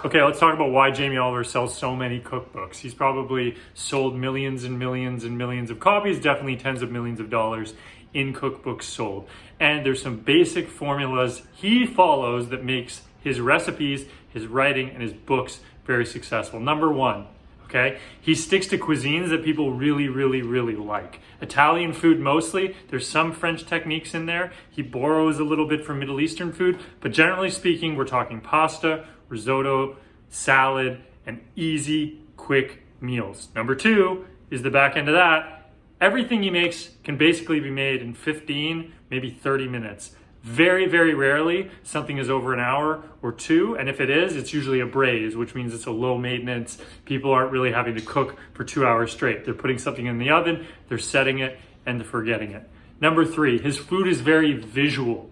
Okay, let's talk about why Jamie Oliver sells so many cookbooks. He's probably sold millions and millions and millions of copies, definitely tens of millions of dollars in cookbooks sold. And there's some basic formulas he follows that makes his recipes, his writing, and his books very successful. Number one, okay, he sticks to cuisines that people really, really, really like. Italian food mostly. There's some French techniques in there. He borrows a little bit from Middle Eastern food, but generally speaking, we're talking pasta, risotto, salad, and easy, quick meals. Number two is the back end of that. Everything he makes can basically be made in 15, maybe 30 minutes. Very, very rarely something is over an hour or two, and if it is, it's usually a braise, which means it's a low maintenance. People aren't really having to cook for 2 hours straight. They're putting something in the oven, they're setting it, and they're forgetting it. Number three, his food is very visual.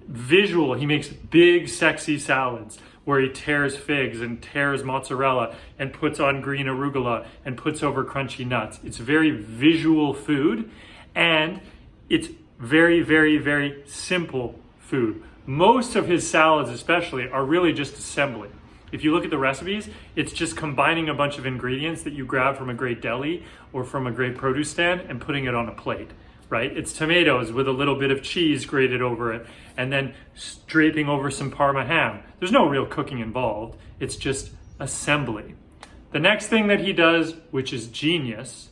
Visual, he makes big, sexy salads where he tears figs and tears mozzarella and puts on green arugula and puts over crunchy nuts. It's very visual food, and it's very, very, very simple food. Most of his salads especially are really just assembly. If you look at the recipes, it's just combining a bunch of ingredients that you grab from a great deli or from a great produce stand and putting it on a plate, right? It's tomatoes with a little bit of cheese grated over it and then draping over some Parma ham. There's no real cooking involved. It's just assembly. The next thing that he does, which is genius,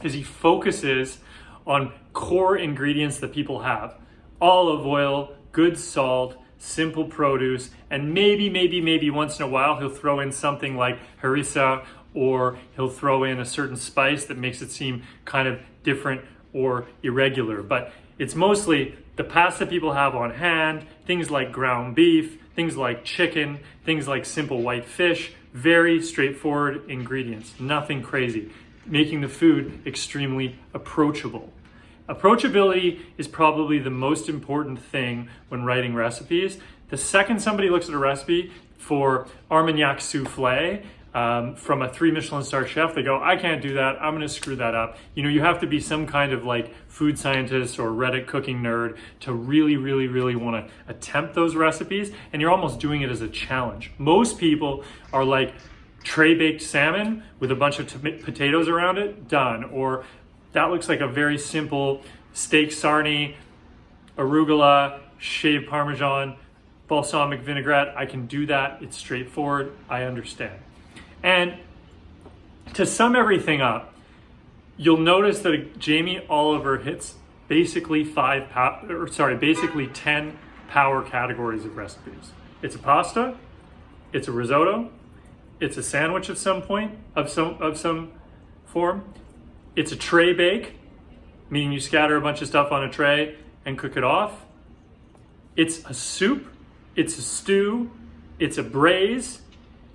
is he focuses on core ingredients that people have. Olive oil, good salt, simple produce, and maybe once in a while he'll throw in something like harissa, or he'll throw in a certain spice that makes it seem kind of different or irregular. But it's mostly the pasta people have on hand, things like ground beef, things like chicken, things like simple white fish, very straightforward ingredients, nothing crazy, making the food extremely approachable. Approachability is probably the most important thing when writing recipes. The second somebody looks at a recipe for Armagnac souffle from a 3 Michelin star chef, they go, I can't do that, I'm gonna screw that up. You know, you have to be some kind of like food scientist or Reddit cooking nerd to really, really, really wanna attempt those recipes, and you're almost doing it as a challenge. Most people are like, tray baked salmon with a bunch of potatoes around it, done. Or that looks like a very simple steak sarnie, arugula, shaved Parmesan, balsamic vinaigrette. I can do that. It's straightforward. I understand. And to sum everything up, you'll notice that Jamie Oliver hits basically 10 power categories of recipes. It's a pasta, it's a risotto, it's a sandwich of some point, of some form. It's a tray bake, meaning you scatter a bunch of stuff on a tray and cook it off. It's a soup, it's a stew, it's a braise,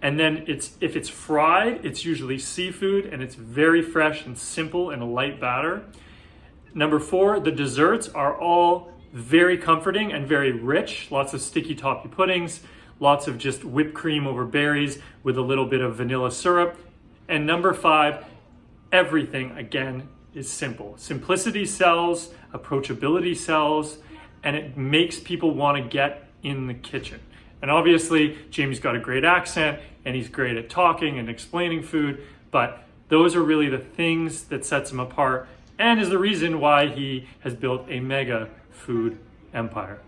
and then if it's fried, it's usually seafood, and it's very fresh and simple in a light batter. Number four, the desserts are all very comforting and very rich. Lots of sticky toffee puddings, lots of just whipped cream over berries with a little bit of vanilla syrup. And number five, everything, again, is simple. Simplicity sells, approachability sells, and it makes people want to get in the kitchen. And obviously, Jamie's got a great accent, and he's great at talking and explaining food, but those are really the things that sets him apart and is the reason why he has built a mega food empire.